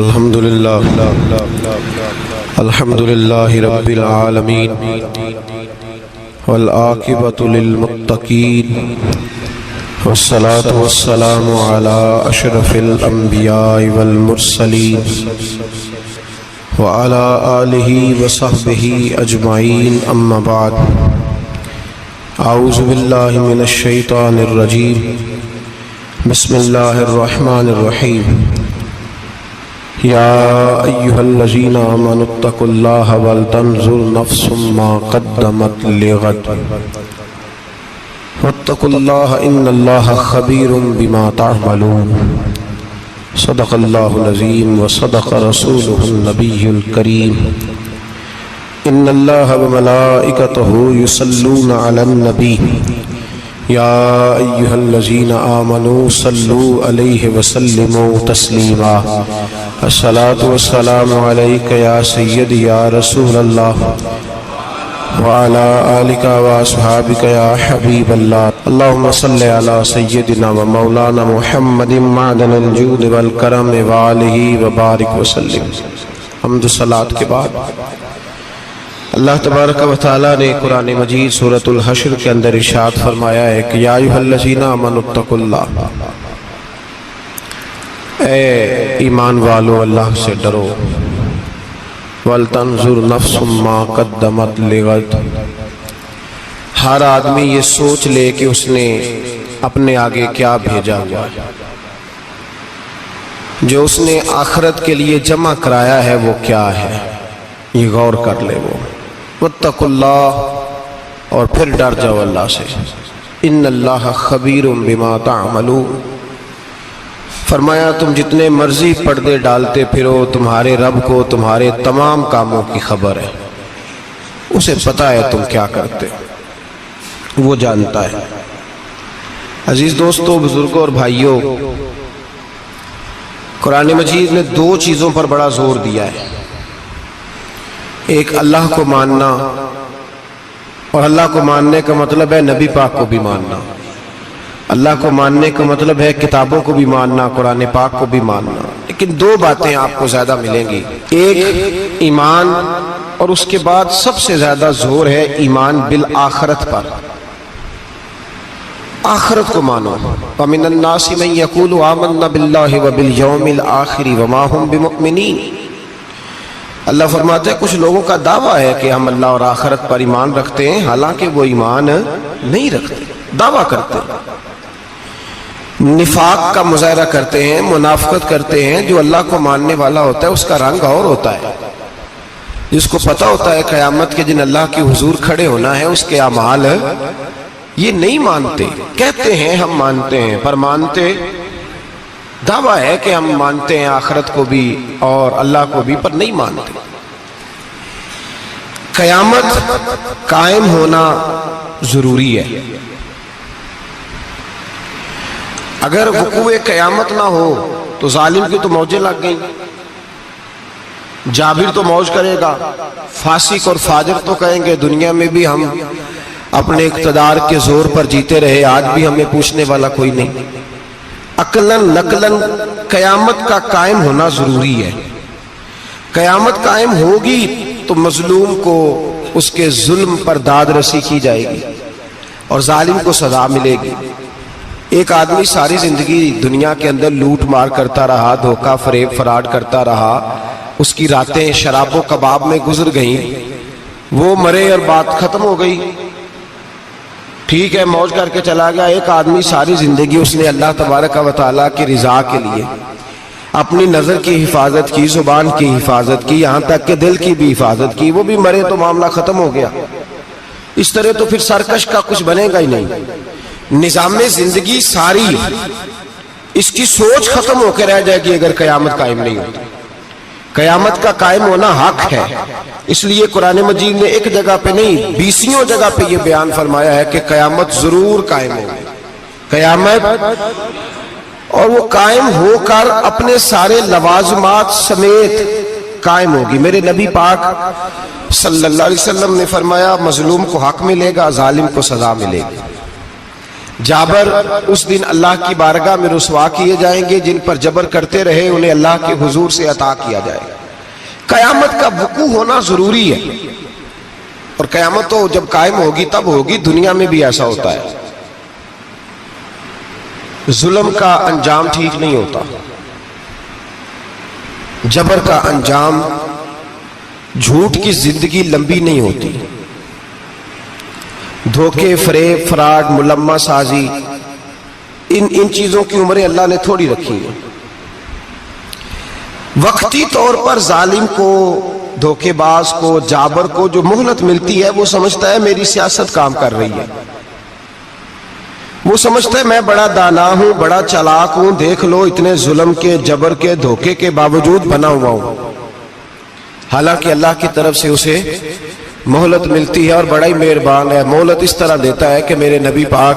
الحمد للہ رب العالمین والعاقبۃ للمتقین والصلاة والسلام علی اشرف الانبیاء والمرسلین وعلی آلہ وصحبہ اجمعین اما بعد اعوذ باللہ من الشیطان الرجیم بسم اللہ الرحمن الرحیم یا ایہا الذین آمنوا اتقوا اللہ ولتنظر نفس ما قدمت لغد واتقوا اللہ ان اللہ خبیر بما تعملون صدق اللہ العظیم وصدق رسولہ النبی الکریم ان اللہ وملائکتہ یصلون علی النبی یا ایہا الذین آمنوا صلوا علیہ وسلموا تسلیما الصلاة والسلام علیک یا سیدی یا رسول اللہ وعلا آلک واصحابک یا حبیب اللہ اللہم صلی علی سیدنا و مولانا محمد معدن الجود والکرم وآلہ وبارک وسلم۔ حمد و صلاة کے بعد اللہ تبارک و تعالیٰ نے قرآن مجید سورۃ الحشر کے اندر ارشاد فرمایا ہے کہ یا ایھا الذین آمنوا اتقوا اللہ، اے ایمان والو اللہ سے ڈرو، وَلْتَنْظُرْ نَفْسٌ مَا قَدَّمَتْ لِغَدٍ، ہر آدمی یہ سوچ لے کہ اس نے اپنے آگے کیا بھیجا ہوا ہے، جو اس نے آخرت کے لیے جمع کرایا ہے وہ کیا ہے، یہ غور کر لے وہ۔ وَاتَّقُوا اللَّهَ، اور پھر ڈر جاؤ اللہ سے، ان اللہ خبیر بما تعملون، فرمایا تم جتنے مرضی پردے ڈالتے پھرو تمہارے رب کو تمہارے تمام کاموں کی خبر ہے، اسے پتہ ہے تم کیا کرتے، وہ جانتا ہے۔ عزیز دوستو، بزرگوں اور بھائیوں، قرآن مجید نے دو چیزوں پر بڑا زور دیا ہے، ایک اللہ کو ماننا، اور اللہ کو ماننے کا مطلب ہے نبی پاک کو بھی ماننا، اللہ کو ماننے کا مطلب ہے کتابوں کو بھی ماننا، قرآن پاک کو بھی ماننا۔ لیکن دو باتیں آپ کو زیادہ ملیں گی، ایک ایمان، اور اس کے بعد سب سے زیادہ زور ہے ایمان بالآخرت پر، آخرت کو مانو۔ وَمِنَ النَّاسِ مَن يَقُولُ آمَنَّا بِاللَّهِ وَبِالْيَوْمِ الْآخِرِ وَمَا هُمْ بِمُؤْمِنِينَ۔ اللہ فرماتے ہیں کچھ لوگوں کا دعویٰ ہے کہ ہم اللہ اور آخرت پر ایمان رکھتے ہیں، حالانکہ وہ ایمان نہیں رکھتے، دعویٰ کرتے ہیں، نفاق کا مظاہرہ کرتے ہیں، منافقت کرتے ہیں۔ جو اللہ کو ماننے والا ہوتا ہے اس کا رنگ اور ہوتا ہے، جس کو پتہ ہوتا ہے قیامت کے دن اللہ کے حضور کھڑے ہونا ہے، اس کے اعمال یہ نہیں مانتے، کہتے ہیں ہم مانتے ہیں، پر مانتے، دعویٰ ہے کہ ہم مانتے ہیں آخرت کو بھی اور اللہ کو بھی، پر نہیں مانتے۔ قیامت قائم ہونا ضروری ہے، اگر وقوع قیامت نہ ہو تو ظالم کی تو موجیں لگ گئیں، جابر تو موج کرے گا، فاسق اور فاجر تو کہیں گے دنیا میں بھی ہم اپنے اقتدار کے زور پر جیتے رہے، آج بھی ہمیں پوچھنے والا کوئی نہیں۔ عقلاً نقلاً قیامت کا قائم ہونا ضروری ہے۔ قیامت قائم ہوگی تو مظلوم کو اس کے ظلم پر داد رسی کی جائے گی اور ظالم کو سزا ملے گی۔ ایک آدمی ساری زندگی دنیا کے اندر لوٹ مار کرتا رہا، دھوکہ فریب فراڈ کرتا رہا، اس کی راتیں شراب و کباب میں گزر گئیں، وہ مرے اور بات ختم ہو گئی، ٹھیک ہے موج کر کے چلا گیا۔ ایک آدمی ساری زندگی اس نے اللہ تبارک و تعالیٰ کی رضا کے لیے اپنی نظر کی حفاظت کی، زبان کی حفاظت کی، یہاں تک کہ دل کی بھی حفاظت کی، وہ بھی مرے تو معاملہ ختم ہو گیا۔ اس طرح تو پھر سرکش کا کچھ بنے گا ہی نہیں، نظام زندگی ساری اس کی سوچ ختم ہو کے رہ جائے گی اگر قیامت قائم نہیں ہوتی۔ قیامت کا قائم ہونا حق ہے، اس لیے قرآن مجید نے ایک جگہ پہ نہیں 20 جگہ پہ یہ بیان فرمایا ہے کہ قیامت ضرور قائم ہوگی، قیامت، اور وہ قائم ہو کر اپنے سارے لوازمات سمیت قائم ہوگی۔ میرے نبی پاک صلی اللہ علیہ وسلم نے فرمایا مظلوم کو حق ملے گا، ظالم کو سزا ملے گی۔ جابر اس دن اللہ کی بارگاہ میں رسوا کیے جائیں گے، جن پر جبر کرتے رہے انہیں اللہ کے حضور سے عطا کیا جائے گا۔ قیامت کا وقوع ہونا ضروری ہے، اور قیامت تو جب قائم ہوگی تب ہوگی، دنیا میں بھی ایسا ہوتا ہے۔ ظلم کا انجام ٹھیک نہیں ہوتا، جبر کا انجام، جھوٹ کی زندگی لمبی نہیں ہوتی، دھوکے، فریب، فراڈ، ملمہ سازی، ان چیزوں کی عمریں اللہ نے تھوڑی رکھی ہیں۔ وقتی طور پر ظالم کو، دھوکے باز کو، جابر کو جو مہلت ملتی ہے وہ سمجھتا ہے میری سیاست کام کر رہی ہے، وہ سمجھتا ہے میں بڑا دانا ہوں، بڑا چالاک ہوں، دیکھ لو اتنے ظلم کے، جبر کے، دھوکے کے باوجود بنا ہوا ہوں۔ حالانکہ اللہ کی طرف سے اسے مہلت ملتی ہے، اور بڑا ہی مہربان ہے، مہلت اس طرح دیتا ہے کہ میرے نبی پاک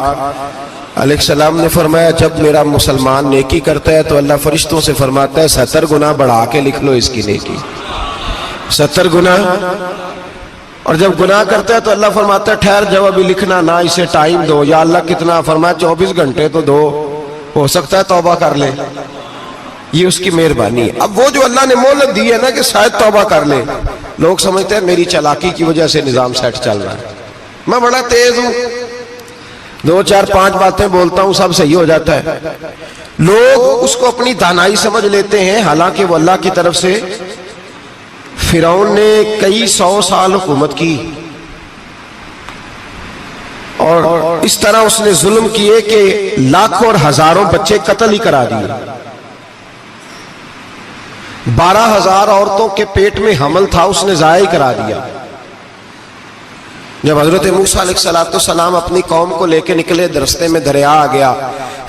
علیہ السلام نے فرمایا جب میرا مسلمان نیکی کرتا ہے تو اللہ فرشتوں سے فرماتا ہے 70 گنا بڑھا کے لکھ لو اس کی نیکی، 70 گنا۔ اور جب گناہ کرتا ہے تو اللہ فرماتا ہے ٹھہر جاؤ ابھی لکھنا نہ، اسے ٹائم دو۔ یا اللہ کتنا؟ فرمایا 24 گھنٹے تو دو، ہو سکتا ہے توبہ کر لے، یہ اس کی مہربانی ہے۔ اب وہ جو اللہ نے مہلت دی ہے نا کہ شاید توبہ کر لے، لوگ سمجھتے ہیں میری چالاکی کی وجہ سے نظام سیٹ چل رہا ہے، میں بڑا تیز ہوں، 2 4 5 باتیں بولتا ہوں سب صحیح ہو جاتا ہے۔ لوگ اس کو اپنی دانائی سمجھ لیتے ہیں، حالانکہ وہ اللہ کی طرف سے۔ فرعون نے کئی 100 سال حکومت کی، اور اس طرح اس نے ظلم کیے کہ لاکھوں اور ہزاروں بچے قتل ہی کرا دیے، 12,000 عورتوں کے پیٹ میں حمل تھا اس نے ضائع کرا دیا۔ جب حضرت موسیٰ علیہ السلام اپنی قوم کو لے کے نکلے، رستے میں دریا آ گیا،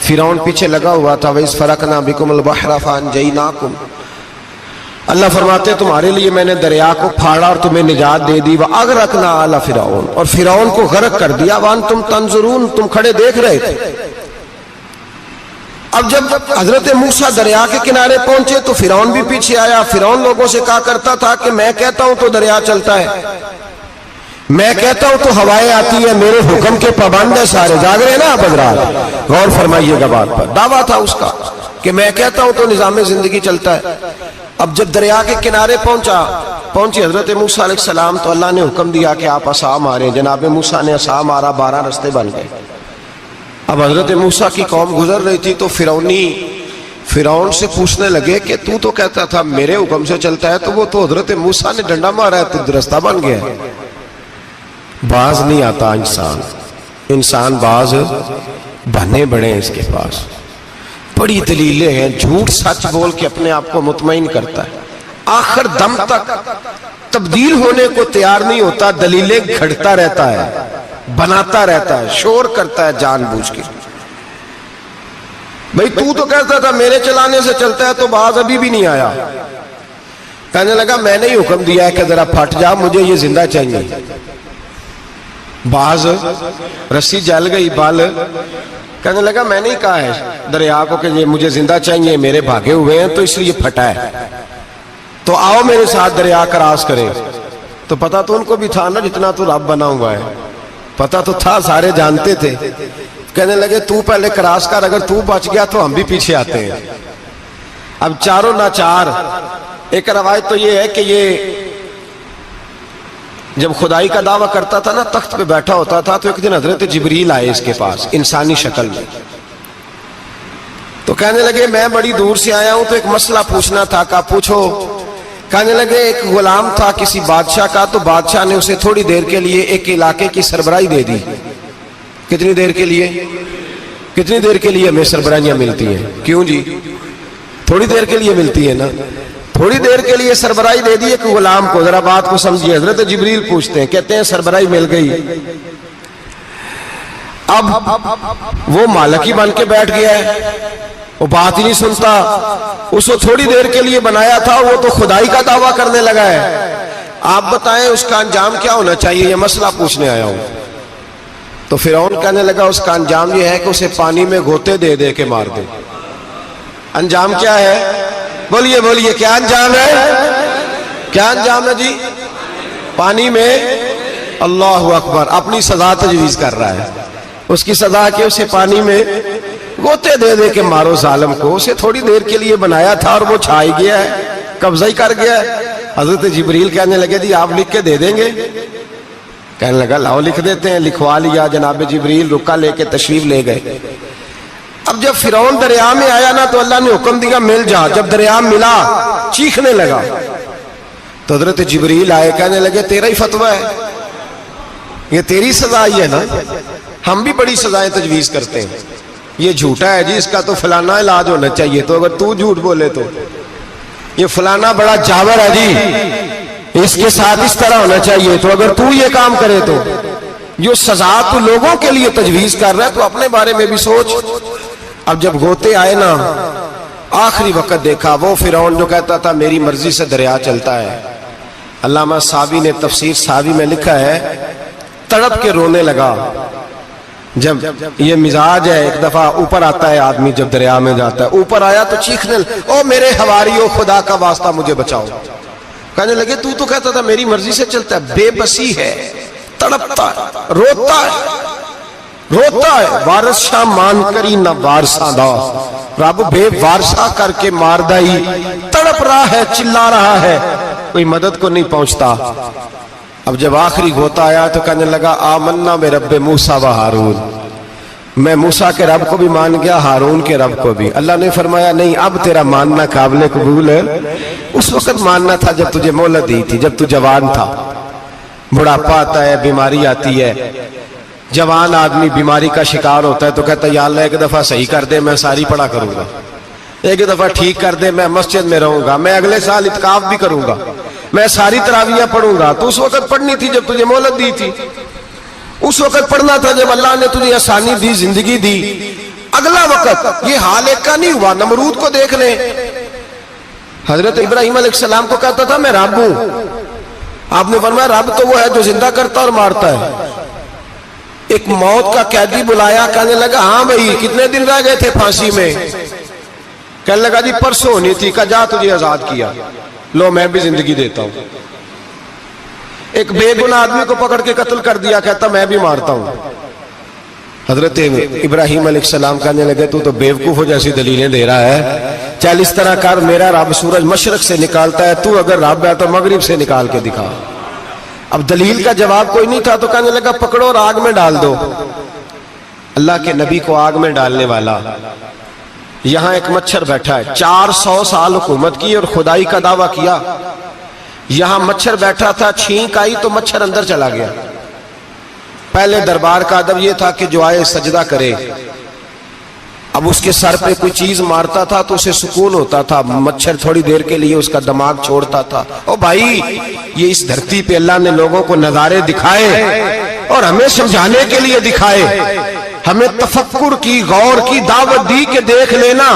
فرعون پیچھے لگا ہوا تھا، وَإِذْ فَرَقْنَا بِكُمُ الْبَحْرَ فَأَنْجَيْنَاكُمْ، اللہ فرماتے ہیں تمہارے لیے میں نے دریا کو پھاڑا اور تمہیں نجات دے دی، وَأَغْرَقْنَا آلَ فِرْعَوْنَ، اور فرعون کو غرق کر دیا، وَأَنْتُمْ تَنْظُرُونَ، تم کھڑے دیکھ رہے تھے۔ اب جب حضرت موسیٰ دریا کے کنارے پہنچے تو فرعون بھی پیچھے آیا۔ فرعون لوگوں سے کہا کرتا تھا کہ میں کہتا ہوں تو دریا چلتا ہے، میں کہتا ہوں تو ہوائیں آتی ہیں، میرے حکم کے پابند ہیں سارے۔ جاگ رہے ہیں نا آپ حضرات، غور فرمائیے گا بات پر۔ دعویٰ تھا اس کا کہ میں کہتا ہوں تو نظام زندگی چلتا ہے۔ اب جب دریا کے کنارے پہنچی حضرت موسیٰ علیہ السلام تو اللہ نے حکم دیا کہ آپ عصا ماریں۔ جناب موسیٰ نے عصا مارا، 12 رستے بن گئے۔ اب حضرت موسیٰ کی قوم گزر رہی تھی تو فرعون سے پوچھنے لگے کہ تو کہتا تھا میرے حکم سے چلتا ہے، تو وہ تو حضرت موسیٰ نے ڈنڈا مارا ہے تو رستہ بن گیا ہے۔ باز نہیں آتا انسان باز بنے بڑے ہیں اس کے پاس، بڑی دلیلیں ہیں، جھوٹ سچ بول کے اپنے آپ کو مطمئن کرتا ہے، آخر دم تک تبدیل ہونے کو تیار نہیں ہوتا، دلیلیں گھڑتا رہتا ہے، بناتا رہتا ہے، شور کرتا ہے جان بوجھ کے۔ بھئی تو کہتا تھا میرے چلانے سے چلتا ہے، تو باز ابھی بھی نہیں آیا۔ کہنے لگا میں نے ہی حکم دیا ہے کہ ذرا پھٹ جا، مجھے یہ زندہ چاہیے۔ باز رسی جل گئی، بال کہنے لگا میں نے ہی کہا ہے دریا کو کہ یہ مجھے زندہ چاہیے، میرے بھاگے ہوئے ہیں تو اس لیے پھٹا ہے، تو آؤ میرے ساتھ دریا کراس کرے۔ تو پتا تو ان کو بھی تھا نا، جتنا تو رب بنا ہوا ہے پتا تو تھا، سارے جانتے تھے۔ کہنے لگے تو پہلے کراس کر، اگر تو بچ گیا تو ہم بھی پیچھے آتے ہیں۔ اب چاروں ناچار۔ ایک روایت تو یہ ہے کہ یہ جب خدائی کا دعویٰ کرتا تھا نا، تخت پہ بیٹھا ہوتا تھا، تو ایک دن حضرت جبریل آئے اس کے پاس انسانی شکل میں، تو کہنے لگے میں بڑی دور سے آیا ہوں تو ایک مسئلہ پوچھنا تھا۔ کہا پوچھو۔ کہنے لگے ایک غلام تھا کسی بادشاہ کا، تو بادشاہ نے اسے تھوڑی دیر کے لیے ایک علاقے کی سربراہی دے دی۔ کتنی دیر کے لیے ہمیں سربراہیاں ملتی ہیں؟ کیوں جی؟ تھوڑی دیر کے لیے ملتی ہے نا، تھوڑی دیر کے لیے سربراہی دے دی ایک غلام کو۔ ذرا بات کو سمجھیے، حضرت جبریل پوچھتے ہیں، کہتے ہیں سربراہی مل گئی۔ اب وہ مالک ہی بن کے بیٹھ گیا ہے، وہ بات ہی نہیں سنتا، اس کو تھوڑی دیر کے لیے بنایا تھا، وہ تو خدائی کا دعویٰ کرنے لگا ہے۔ آپ بتائیں اس کا انجام کیا ہونا چاہیے؟ یہ مسئلہ پوچھنے آیا ہوں۔ تو فرعون کہنے لگا اس کا انجام یہ ہے کہ اسے پانی میں گھوتے دے دے کے مار دے۔ انجام کیا ہے؟ بولیے کیا انجام ہے؟ کیا انجام ہے جی؟ پانی میں، اللہ اکبر، اپنی سزا تجویز کر رہا ہے۔ اس کی سزا کہ اسے پانی میں گوتے دے دے کے مارو ظالم کو. اسے تھوڑی دیر کے لیے بنایا تھا اور وہ چھائی گیا ہے, قبضہ ہی کر گیا ہے. حضرت جبریل کہنے لگے جی آپ لکھ کے دے دیں گے؟ کہنے لگا لاؤ لکھ دیتے ہیں. لکھوا لیا. جناب جبریل رکا لے کے تشریف لے گئے. اب جب فرعون دریا میں آیا نا تو اللہ نے حکم دیا مل جا. جب دریا ملا چیخنے لگا تو حضرت جبریل آئے, کہنے لگے تیرا ہی فتویٰ ہے, یہ تیری سزا ہی ہے نا. ہم بھی بڑی سزائیں تجویز کرتے ہیں. یہ جھوٹا ہے جی, اس کا تو فلانا علاج ہونا چاہیے, تو اگر تو جھوٹ بولے تو یہ فلانا بڑا جاور ہے جی, اس کے ساتھ اس طرح ہونا چاہیے, تو اگر تو یہ کام کرے تو جو سزا تو لوگوں کے لیے تجویز کر رہا ہے تو اپنے بارے میں بھی سوچ. اب جب گوتے آئے نا آخری وقت دیکھا وہ فرعون جو کہتا تھا میری مرضی سے دریا چلتا ہے. علامہ صاوی نے تفسیر صاوی میں لکھا ہے تڑپ کے رونے لگا. جب یہ مزاج ہے, ایک دفعہ اوپر آتا ہے آدمی جب دریا میں جاتا ہے, اوپر آیا تو چیخنے او میرے حواریو خدا کا واسطہ مجھے بچاؤ. کہنے لگے تو کہتا تھا میری مرضی سے چلتا ہے. بے بسی ہے, تڑپتا ہے, روتا ہے. وارث شاہ مان کری نہ وارثہ دا, رب بے وارثہ کر کے مار دائی. تڑپ رہا ہے, چلا رہا ہے, کوئی مدد کو نہیں پہنچتا. اب جب آخری گھوتا آیا تو کہنے لگا آمنا میں رب موسیٰ و ہارون, میں موسیٰ کے رب کو بھی مان گیا, ہارون کے رب کو بھی. اللہ نے فرمایا نہیں اب تیرا ماننا قابل قبول ہے. اس وقت ماننا تھا جب تجھے مہلت دی تھی, جب تو جوان تھا. بڑھاپا آتا ہے, بیماری آتی ہے, جوان آدمی بیماری کا شکار ہوتا ہے تو کہتا ہے یا اللہ ایک دفعہ صحیح کر دے میں ساری پڑھا کروں گا, ایک دفعہ ٹھیک کر دے میں مسجد میں رہوں گا, میں اگلے سال اعتکاف بھی کروں گا, میں ساری تراویح پڑھوں گا. تو اس وقت پڑھنی تھی جب تجھے مہلت دی تھی, اس وقت پڑھنا تھا جب اللہ نے تجھے آسانی دی, زندگی دی. اگلا وقت یہ حال ایک کا نہیں ہوا. نمرود کو دیکھ لیں, حضرت ابراہیم علیہ السلام کو کہتا تھا میں رب ہوں. آپ نے فرمایا رب تو وہ ہے جو زندہ کرتا اور مارتا ہے. ایک موت کا قیدی بلایا, کہنے لگا ہاں بھائی کتنے دن رہ گئے تھے پھانسی میں؟ کہنے لگا جی پرسوں ہونی تھی. کہا جا تجھے آزاد کیا, لو میں بھی زندگی دیتا ہوں. ایک بے گناہ آدمی کو پکڑ کے قتل کر دیا, کہتا میں بھی مارتا ہوں. حضرت ابراہیم علیہ السلام کہنے لگے تو بیوقوفوں جیسی دلیلیں دے رہا ہے, چل اس طرح کر میرا رب سورج مشرق سے نکالتا ہے, تو اگر رب ہے تو مغرب سے نکال کے دکھا. اب دلیل کا جواب کوئی نہیں تھا تو کہنے لگا پکڑو اور آگ میں ڈال دو. اللہ کے نبی کو آگ میں ڈالنے والا. یہاں ایک مچھر بیٹھا ہے, 400 سال حکومت کی اور خدائی کا دعویٰ کیا. یہاں مچھر بیٹھا تھا, چھینک آئی تو مچھر اندر چلا گیا. پہلے دربار کا ادب یہ تھا کہ جو آئے سجدہ کرے. اب اس کے سر پہ کوئی چیز مارتا تھا تو اسے سکون ہوتا تھا, مچھر تھوڑی دیر کے لیے اس کا دماغ چھوڑتا تھا. او بھائی یہ اس دھرتی پہ اللہ نے لوگوں کو نظارے دکھائے اور ہمیں سمجھانے کے لیے دکھائے, ہمیں تفکر کی, غور کی دعوت دی کہ دیکھ لینا,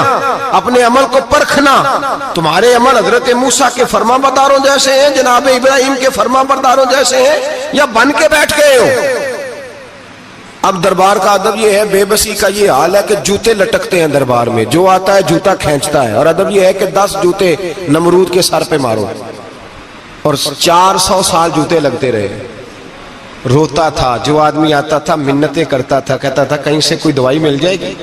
اپنے عمل کو پرکھنا. تمہارے عمل حضرت موسیٰ کے فرما برداروں جیسے ہیں, جناب ابراہیم کے فرما برداروں جیسے ہیں, یا بن کے بیٹھ گئے ہو. اب دربار کا ادب یہ ہے, بے بسی کا یہ حال ہے کہ جوتے لٹکتے ہیں دربار میں, جو آتا ہے جوتا کھینچتا ہے. اور ادب یہ ہے کہ 10 جوتے نمرود کے سر پہ مارو, اور 400 سال جوتے لگتے رہے. روتا تھا, جو آدمی آتا تھا منتیں کرتا تھا, کہتا تھا کہیں سے کوئی دوائی مل جائے گی.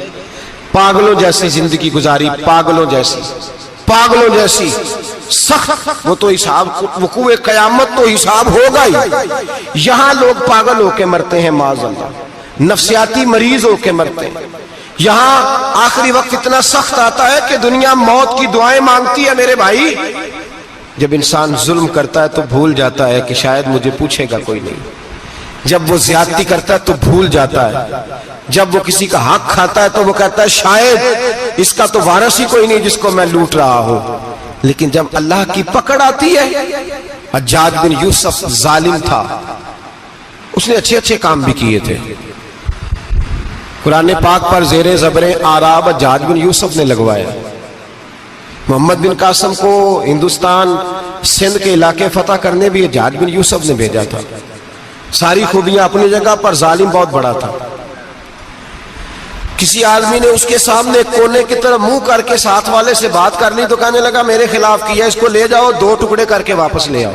پاگلوں جیسی زندگی گزاری, پاگلوں جیسی سخت. وہ تو حساب وقوع قیامت تو حساب ہوگا ہی. یہاں لوگ پاگل ہو کے مرتے ہیں, معاذ اللہ, نفسیاتی مریض ہو کے مرتے ہیں. یہاں آخری وقت اتنا سخت آتا ہے کہ دنیا موت کی دعائیں مانگتی ہے. میرے بھائی جب انسان ظلم کرتا ہے تو بھول جاتا ہے کہ شاید مجھے پوچھے گا کوئی نہیں. جب وہ زیادتی کرتا ہے تو بھول جاتا ہے. جب وہ کسی کا حق کھاتا ہے تو وہ کہتا ہے شاید اس کا تو وارث ہی کوئی نہیں جس کو میں لوٹ رہا ہوں. لیکن جب اللہ کی پکڑ آتی ہے, حجاج بن یوسف ظالم تھا, اس نے اچھے کام بھی کیے تھے. قرآن پاک پر زیر زبریں آراب حجاج بن یوسف نے لگوایا. محمد بن قاسم کو ہندوستان سندھ کے علاقے فتح کرنے بھی حجاج بن یوسف نے بھیجا تھا. ساری خوبیاں اپنی جگہ پر, ظالم بہت بڑا تھا. کسی آدمی نے اس کے سامنے کونے کی طرف منہ کر کے ساتھ والے سے بات کر لی تو کہنے لگا میرے خلاف کیا, اس کو لے جاؤ, 2 ٹکڑے کر کے واپس لے آؤ.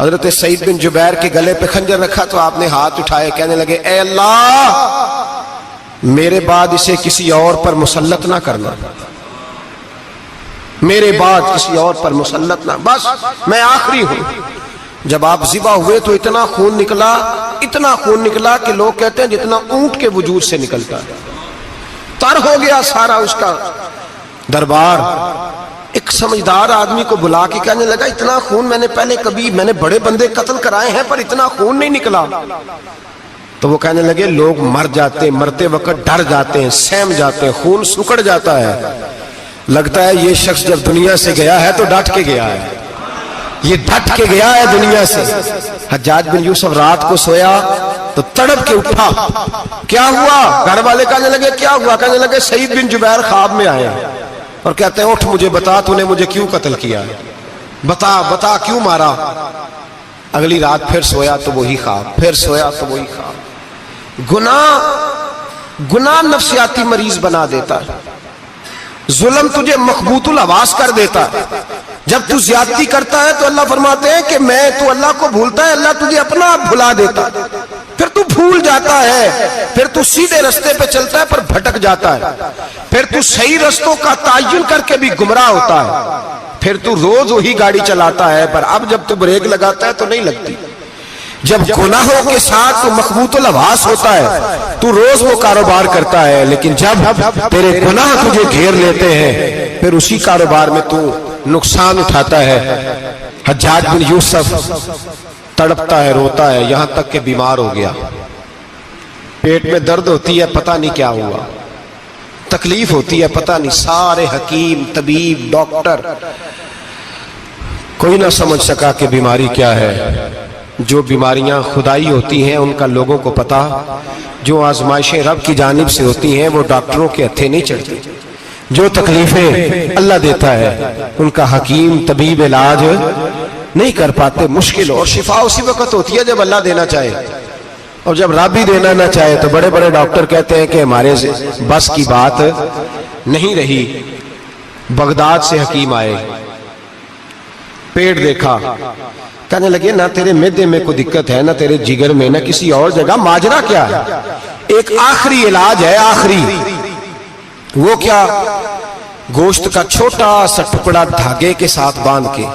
حضرت سعید بن جبیر کے گلے پہ خنجر رکھا تو آپ نے ہاتھ اٹھائے، کہنے لگے اے اللہ میرے بعد اسے کسی اور پر مسلط نہ کرنا، میرے بعد کسی اور پر مسلط نہ، بس میں آخری ہوں۔ جب آپ ذبح ہوئے تو اتنا خون نکلا کہ لوگ کہتے ہیں جتنا اونٹ کے وجود سے نکلتا ہے، تر ہو گیا سارا اس کا دربار۔ ایک سمجھدار آدمی کو بلا کے کہنے لگا اتنا خون میں نے بڑے بندے قتل کرائے ہیں پر اتنا خون نہیں نکلا۔ تو وہ کہنے لگے لوگ مر جاتے ہیں، مرتے وقت ڈر جاتے ہیں، سہم جاتے ہیں، خون سکڑ جاتا ہے، لگتا ہے یہ شخص جب دنیا سے گیا ہے تو ڈٹ کے گیا ہے، یہ ڈٹ کے گیا ہے دنیا سے۔ حجاج بن یوسف رات کو سویا تو تڑپ کے اٹھا، کیا ہوا؟ گھر والے کہنے لگے کیا ہوا؟ کہنے لگے سعید بن جبیر خواب میں آیا اور کہتے ہیں اٹھ مجھے بتا تو نے مجھے کیوں قتل کیا، بتا کیوں مارا؟ اگلی رات پھر سویا تو وہی خواب، پھر سویا تو وہی خواب۔ گناہ نفسیاتی مریض بنا دیتا ہے، ظلم تجھے مخبوط الحواس کر دیتا ہے۔ جب تو زیادتی کرتا ہے تو اللہ فرماتے ہیں کہ تو اللہ کو بھولتا ہے، اللہ تجھے اپنا آپ بھلا دیتا ہے، پھر تو بھول جاتا ہے، پھر تو سیدھے رستے پہ چلتا ہے پر بھٹک جاتا ہے، پھر تو صحیح رستوں کا تعین کر کے بھی گمراہ ہوتا ہے، پھر تو روز وہی گاڑی چلاتا ہے پر اب جب تو بریک لگاتا ہے تو نہیں لگتی۔ جب گناہوں کے ساتھ تو مخبوط الحواس ہوتا ہے تو روز وہ کاروبار کرتا ہے، لیکن جب تیرے گناہ تجھے گھیر لیتے ہیں پھر اسی کاروبار میں تو نقصان اٹھاتا ہے۔ حجاج بن یوسف تڑپتا ہے، روتا ہے، یہاں تک کہ بیمار ہو گیا، پیٹ میں درد ہوتی ہے، پتہ نہیں کیا ہوا، تکلیف ہوتی ہے، پتہ نہیں، سارے حکیم، طبیب، ڈاکٹر کوئی نہ سمجھ سکا کہ بیماری کیا ہے۔ جو بیماریاں خدائی ہوتی ہیں ان کا لوگوں کو پتا، جو آزمائشیں رب کی جانب سے ہوتی ہیں وہ ڈاکٹروں کے ہتھے نہیں چڑھتی، جو تکلیفیں اللہ دیتا ہے ان کا حکیم طبیب علاج نہیں کر پاتے، مشکل، اور شفا اسی وقت ہوتی ہے جب اللہ دینا چاہے، اور جب رب ہی دینا نہ چاہے تو بڑے بڑے ڈاکٹر کہتے ہیں کہ ہمارے بس کی بات نہیں رہی۔ بغداد سے حکیم آئے، پیٹ دیکھا، کہنے لگے نہ تیرے معدے میں کوئی دقت ہے، نہ تیرے جگر میں، نہ کسی اور جگہ، ماجرا کیا ہے؟ ایک آخری علاج ہے، آخری، وہ کیا؟ گوشت کا چھوٹا سا ٹکڑا دھاگے کے ساتھ باندھ کے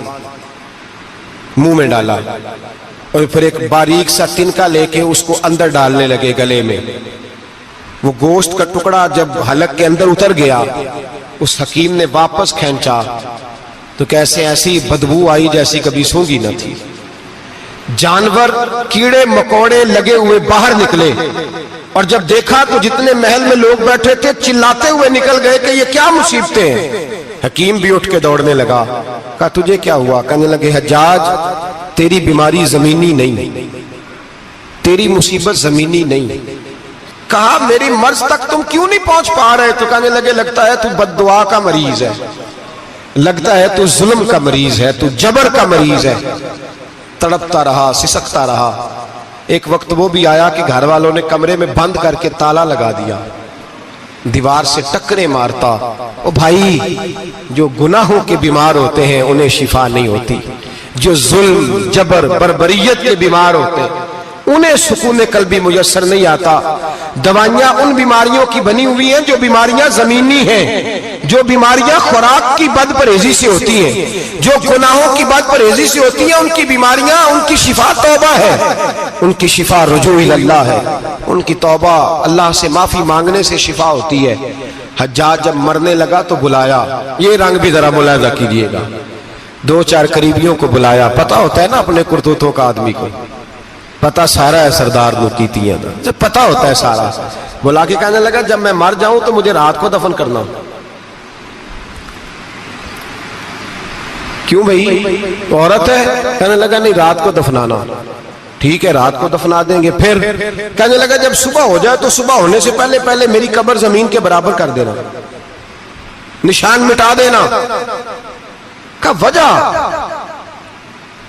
منہ میں ڈالا اور پھر ایک باریک سا تنکا لے کے اس کو اندر ڈالنے لگے گلے میں۔ وہ گوشت کا ٹکڑا جب حلق کے اندر اتر گیا، اس حکیم نے واپس کھینچا تو کیسے ایسی بدبو آئی جیسی کبھی سونگی نہ تھی۔ جانور، کیڑے مکوڑے لگے ہوئے باہر نکلے، اور جب دیکھا تو جتنے محل میں لوگ بیٹھے تھے چلاتے ہوئے نکل گئے کہ یہ کیا مصیبتیں ہیں۔ حکیم بھی اٹھ کے دوڑنے لگا، کہا تجھے کیا ہوا؟ کہنے لگے حجاج تیری بیماری زمینی نہیں، تیری مصیبت زمینی نہیں۔ کہا میری مرض تک تم کیوں نہیں پہنچ پا رہے؟ تو کہنے لگے لگتا ہے تو بد دعا کا مریض ہے، لگتا ہے تو ظلم کا مریض ہے، تو جبر کا مریض ہے۔ تڑپتا رہا، سسکتا رہا۔ ایک وقت وہ بھی آیا کہ گھر والوں نے کمرے میں بند کر کے تالا لگا دیا، دیوار سے ٹکرے مارتا۔ او بھائی، جو گناہوں کے بیمار ہوتے ہیں انہیں شفا نہیں ہوتی، جو ظلم، جبر، بربریت کے بیمار ہوتے ہیں انہیں سکون قلبی میسر نہیں آتا۔ دوائیاں ان بیماریوں کی بنی ہوئی ہیں جو بیماریاں زمینی ہیں، جو بیماریاں خوراک کی بد پرہیزی سے ہوتی ہیں، جو گناہوں کی بد پرہیزی سے ہوتی ہیں، ان کی بیماریاں، ان کی شفا توبہ ہے، ان کی شفا رجوع اللہ ہے، ان کی توبہ اللہ سے معافی مانگنے سے شفا ہوتی ہے۔ حجاج جب مرنے لگا تو بلایا، یہ رنگ بھی ذرا ملاحظہ کیجئے گا، دو چار قریبیوں کو بلایا، پتہ ہوتا ہے نا اپنے کرتوتوں کا آدمی کو، پتہ سارا ہے سردار نوکیتیاں دا، جب پتہ ہوتا ہے سارا، بلا کے کہنے لگا جب میں مر جاؤں تو مجھے رات کو دفن کرنا۔ کیوں بھائی، عورت ہے؟ کہنے لگا نہیں، رات کو دفنانا۔ ٹھیک ہے، رات کو دفنا دیں گے۔ پھر کہنے لگا جب صبح ہو جائے تو صبح ہونے سے پہلے پہلے میری قبر زمین کے برابر کر دینا، نشان مٹا دینا۔ کہا وجہ؟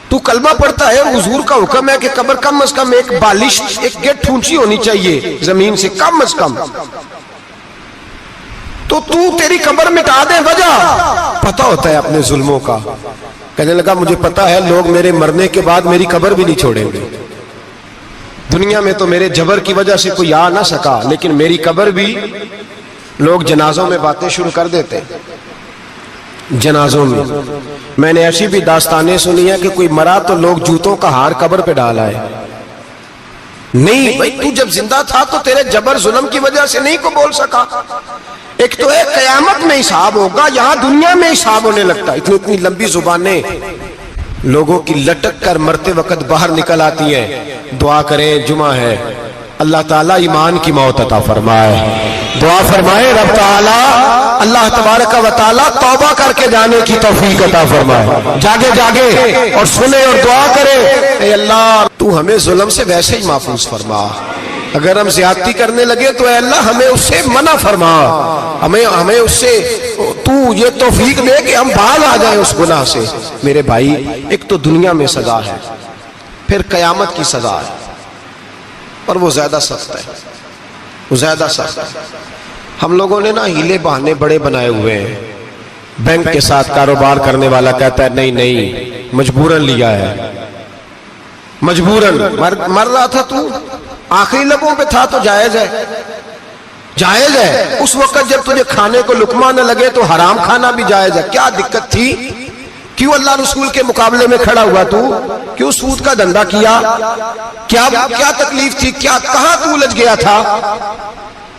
تو کلمہ پڑھتا ہے، حضور کا حکم ہے کہ قبر کم از کم ایک بالش، ایک گیٹ اونچی ہونی چاہیے زمین سے، کم از کم، تو تیری قبر مٹا دے، وجہ؟ پتہ ہوتا ہے اپنے ظلموں کا، کہنے لگا مجھے پتا ہے لوگ میرے مرنے کے بعد میری قبر بھی نہیں چھوڑیں گے. دنیا میں تو میرے جبر کی وجہ سے کوئی آ نہ سکا، لیکن میری قبر بھی لوگ جنازوں میں باتیں شروع کر دیتے. جنازوں میں نے ایسی بھی داستانیں سنی ہیں کہ کوئی مرا تو لوگ جوتوں کا ہار قبر پہ ڈالا ہے. نہیں بھائی، تو جب زندہ تھا تو تیرے جبر ظلم کی وجہ سے نہیں کو بول سکا. ایک تو ہے قیامت میں حساب ہوگا، یہاں دنیا میں حساب ہونے لگتا. اتنی لمبی زبانیں لوگوں کی لٹک کر مرتے وقت باہر نکل آتی ہیں. دعا کریں، جمعہ ہے، اللہ تعالیٰ ایمان کی موت عطا فرمائے. دعا فرمائے رب تعالیٰ اللہ تبارک و تعالیٰ توبہ کر کے جانے کی توفیق عطا فرمائے. جاگے جاگے اور سنے اور دعا کرے، اے اللہ تو ہمیں ظلم سے ویسے ہی محفوظ فرما. اگر ہم زیادتی کرنے لگے تو اے اللہ ہمیں اس سے منع فرما. ہمیں اس سے تو یہ توفیق دے کہ ہم باز آ جائیں اس گناہ سے. میرے بھائی، ایک تو دنیا میں سزا ہے، پھر قیامت کی سزا ہے، اور وہ زیادہ سخت ہے. وہ زیادہ سخت ہے. ہم لوگوں نے نا ہیلے بہانے بڑے بنائے ہوئے ہیں. بینک کے ساتھ کاروبار کرنے والا کہتا ہے نہیں مجبوراً لیا ہے، مجبوراً. مر رہا تھا تو آخری لبوں پہ تھا تو جائز ہے، جائز ہے. اس وقت جب تجھے کھانے کو لقمہ نہ لگے تو حرام کھانا بھی جائز ہے. کیا دقت تھی؟ کیوں اللہ رسول کے مقابلے میں کھڑا ہوا تو؟ کیوں سود کا دھندا کیا؟ کیا تکلیف تھی؟ کہاں تو الجھ گیا تھا؟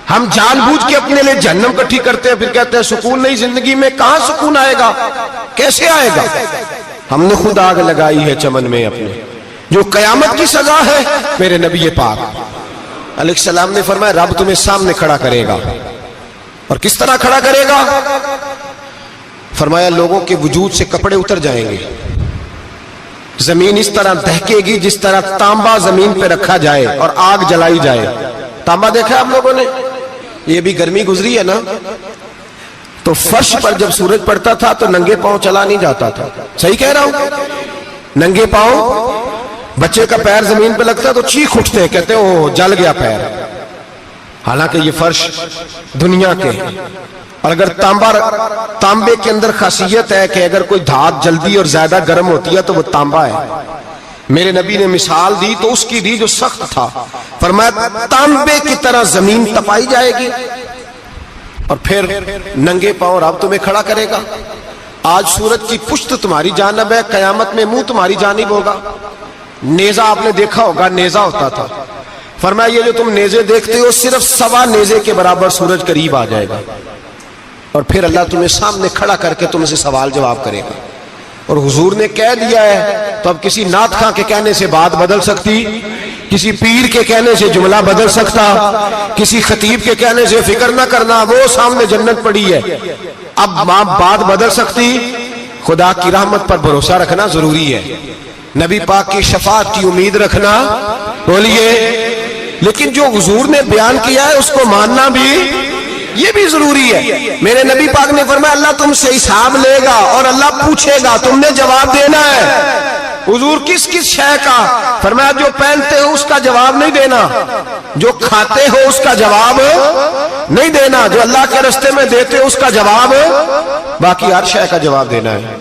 ہم جان بوجھ کے اپنے لیے جہنم کٹھی کرتے ہیں، پھر کہتے ہیں سکون نہیں زندگی میں. کہاں سکون آئے گا؟ کیسے آئے گا؟ ہم نے خود آگ لگائی ہے چمن میں اپنے. جو قیامت کی سزا ہے، میرے نبی پاک علیہ السلام نے فرمایا رب تمہیں سامنے کھڑا کرے گا. اور کس طرح کھڑا کرے گا؟ فرمایا لوگوں کے وجود سے کپڑے اتر جائیں گے، زمین اس طرح دہکے گی جس طرح تانبا زمین پہ رکھا جائے اور آگ جلائی جائے. تانبا دیکھا ہے آپ لوگوں نے؟ یہ بھی گرمی گزری ہے نا، تو فرش پر جب سورج پڑتا تھا تو ننگے پاؤں چلا نہیں جاتا تھا. صحیح کہہ رہا ہوں؟ ننگے پاؤں، بچے کا پیر زمین پہ لگتا تو چیخ اٹھتے ہیں، کہتے ہیں اوہ جل گیا پیر. حالانکہ یہ فرش دنیا کے ہیں. اور اگر تانبے کے اندر خاصیت ہے کہ اگر کوئی دھات جلدی اور زیادہ گرم ہوتی ہے تو وہ تانبا ہے. میرے نبی نے مثال دی تو اس کی دی جو سخت تھا. فرمایا تانبے کی طرح زمین تپائی جائے گی اور پھر ننگے پاؤں رب تمہیں کھڑا کرے گا. آج سورج کی پشت تمہاری جانب ہے، قیامت میں منہ تمہاری جانب ہوگا. نیزہ آپ نے دیکھا ہوگا، نیزہ ہوتا تھا. فرمایا یہ جو تم نیزے دیکھتے ہو صرف سوا نیزے کے برابر سورج قریب آ جائے گا، اور پھر اللہ تمہیں سامنے کھڑا کر کے تم سے سوال جواب کرے گا. اور حضور نے کہہ دیا ہے تو اب کسی نعت خواں کے کہنے سے بات بدل سکتی، کسی پیر کے کہنے سے جملہ بدل سکتا، کسی خطیب کے کہنے سے فکر نہ کرنا وہ سامنے جنت پڑی ہے، اب بات بدل سکتی. خدا کی رحمت پر بھروسہ رکھنا ضروری ہے، نبی پاک کی شفاعت کی امید رکھنا. بولیے. لیکن جو حضور نے بیان کیا ہے اس کو ماننا بھی یہ بھی ضروری ہے. میرے نبی پاک نے فرمایا اللہ تم سے حساب لے گا اور اللہ پوچھے گا، تم نے جواب دینا ہے. حضور کس کس شے کا؟ فرمایا جو پہنتے ہو اس کا جواب نہیں دینا، جو کھاتے ہو اس کا جواب نہیں دینا، جو اللہ کے راستے میں دیتے ہو اس کا جواب، باقی ہر شے کا جواب دینا ہے.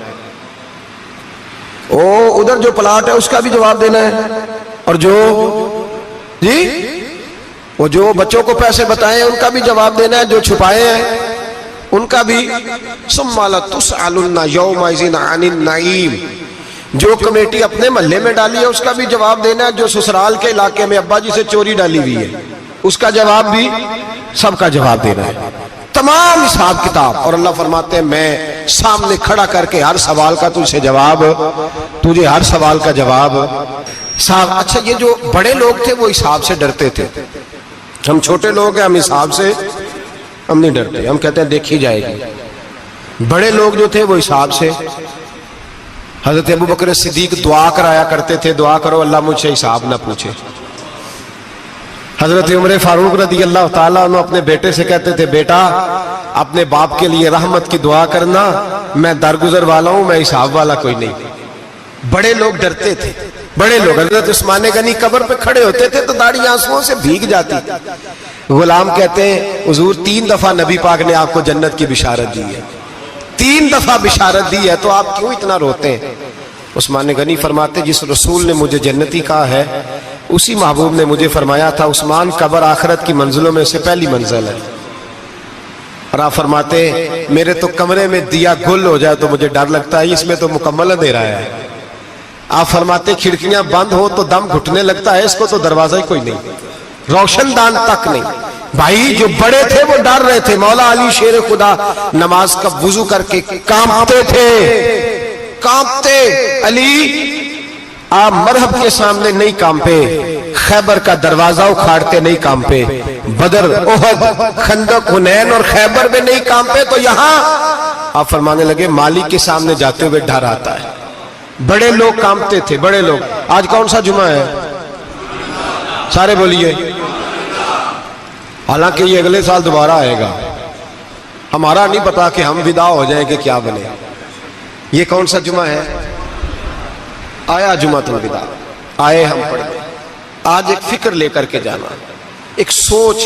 ادھر جو پلاٹ ہے اس کا بھی جواب دینا ہے، اور وہ جو بچوں کو پیسے بتائے ان کا بھی جواب دینا ہے، جو چھپائے ہیں ان کا بھی. ثم لتسألن یومئذ عن النعیم. جو کمیٹی اپنے محلے میں ڈالی ہے اس کا بھی جواب دینا ہے، جو سسرال کے علاقے میں ابا جی سے چوری ڈالی ہوئی ہے اس کا جواب بھی، سب کا جواب دینا ہے. تمام حساب کتاب. اور اللہ فرماتے ہیں میں سامنے کھڑا کر کے ہر سوال کا تجھے جواب، تجھے ہر سوال کا جواب. اچھا یہ جو بڑے لوگ تھے وہ حساب سے ڈرتے تھے، ہم چھوٹے لوگ ہیں ہم حساب سے ہم نہیں ڈرتے، ہم کہتے ہیں دیکھی جائے گی. بڑے لوگ جو تھے وہ حساب سے. حضرت ابو بکر صدیق دعا کرایا کرتے تھے، دعا کرو اللہ مجھ سے حساب نہ پوچھے. حضرت عمر فاروق رضی اللہ تعالیٰ عنہ اپنے بیٹے سے کہتے تھے بیٹا اپنے باپ کے لیے رحمت کی دعا کرنا، میں درگزر والا ہوں، میں حساب والا کوئی نہیں. بڑے لوگ ڈرتے تھے، بڑے لوگ. حضرت عثمان غنی قبر پہ کھڑے ہوتے تھے تو داڑھی آنسوؤں سے بھیگ جاتی. غلام کہتے ہیں حضور 3 دفعہ نبی پاک نے آپ کو جنت کی بشارت دی ہے، 3 دفعہ بشارت دی ہے تو آپ کیوں اتنا روتے ہیں؟ عثمان غنی فرماتے جس رسول نے مجھے جنتی کہا ہے اسی محبوب نے مجھے فرمایا تھا عثمان قبر آخرت کی منزلوں میں سے پہلی منزل ہے. اور آپ فرماتے میرے تو کمرے میں دیا گل ہو جائے تو مجھے ڈر لگتا ہے، اس میں تو مکمل اندھیرا ہے. آپ فرماتے کھڑکیاں بند ہو تو دم گھٹنے لگتا ہے، اس کو تو دروازہ ہی کوئی نہیں، روشن دان تک نہیں. بھائی جو بڑے تھے وہ ڈر رہے تھے. مولا علی شیر خدا نماز کا وضو کر کے کانپتے تھے، کانپتے. علی آپ مرحب کے سامنے نہیں کانپے، خیبر کا دروازہ اکھاڑتے نہیں کانپے، بدر احد خندق حنین اور خیبر میں نہیں کانپے، تو یہاں آپ فرمانے لگے مالک کے سامنے جاتے ہوئے ڈر آتا ہے. بڑے لوگ کانپتے تھے، بڑے لوگ. آج کون سا جمعہ ہے؟ سارے بولیے. حالانکہ یہ اگلے سال دوبارہ آئے گا، ہمارا نہیں پتا کہ ہم ودا ہو جائیں کہ کیا بنے. یہ کون سا جمعہ ہے؟ آیا جمعۃ الوداع، آئے ہم پڑھیں. آج ایک فکر لے کر کے جانا، ایک سوچ.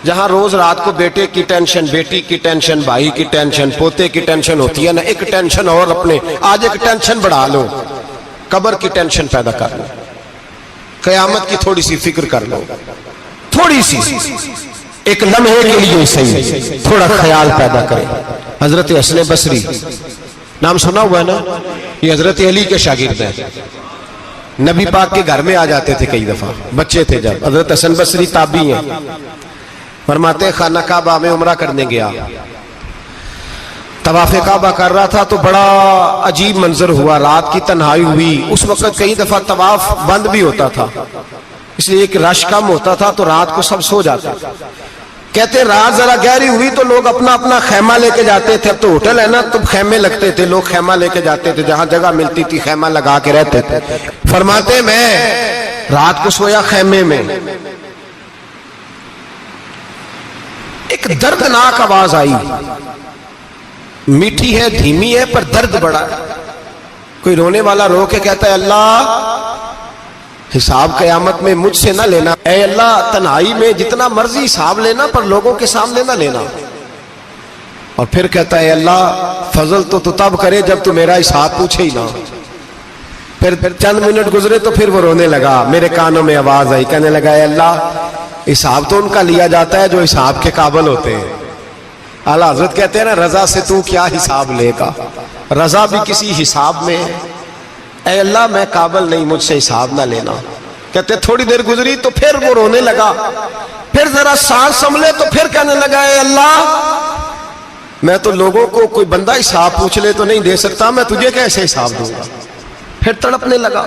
جہاں روز رات کو بیٹے کی ٹینشن، بیٹی کی ٹینشن، بھائی کی ٹینشن، پوتے کی ٹینشن ہوتی ہے نا، ایک ٹینشن اور اپنے آج ایک ٹینشن بڑھا لو، قبر کی ٹینشن پیدا کر لو، قیامت کی تھوڑی سی فکر کر لو، تھوڑی سی ایک لمحے کے لیے صحیح تھوڑا خیال پیدا کرے. حضرت حسن بصری نام سنا ہوا ہے نا، یہ حضرت علی کے شاگرد ہیں. نبی پاک کے گھر میں آ جاتے تھے کئی دفعہ، بچے تھے جب. حضرت حسن بصری تابعی ہیں. فرماتے خانہ کعبہ میں عمرہ کرنے گیا، طواف کعبہ کر رہا تھا تو بڑا عجیب منظر ہوا. رات کی تنہائی ہوئی. اس وقت کئی دفعہ طواف بند بھی ہوتا تھا، اس لیے ایک رش کم ہوتا تھا تو رات کو سب سو جاتے. کہتے رات ذرا گہری ہوئی تو لوگ اپنا اپنا خیمہ لے کے جاتے تھے. اب تو ہوٹل ہے نا تو خیمے لگتے تھے، لوگ خیمہ لے کے جاتے تھے، جہاں جگہ ملتی تھی خیمہ لگا کے رہتے تھے. فرماتے میں رات کو سویا خیمے میں، ایک دردناک آواز آئی. میٹھی ہے، دھیمی ہے، پر درد بڑا ہے. کوئی رونے والا رو کے کہتا ہے اللہ حساب قیامت میں مجھ سے نہ لینا، اے اللہ تنہائی میں جتنا مرضی حساب لینا پر لوگوں کے سامنے نہ لینا. اور پھر کہتا ہے اللہ فضل تو تب کرے جب تو میرا حساب پوچھے ہی نہ. پھر چند منٹ گزرے تو پھر وہ رونے لگا. میرے کانوں میں آواز آئی، کہنے لگا اے اللہ حساب تو ان کا لیا جاتا ہے جو حساب کے قابل ہوتے ہیں. اعلیٰ حضرت کہتے ہیں نا رضا سے تو کیا حساب لے گا، رضا بھی کسی حساب میں ہے. اے اللہ میں قابل نہیں، مجھ سے حساب نہ لینا. کہتے تھوڑی دیر گزری تو پھر وہ رونے لگا. پھر ذرا سانس سنبھلے تو پھر کہنے لگا اے اللہ میں تو لوگوں کو کوئی بندہ حساب پوچھ لے تو نہیں دے سکتا، میں تجھے کیسے حساب دوں گا. پھر تڑپنے لگا.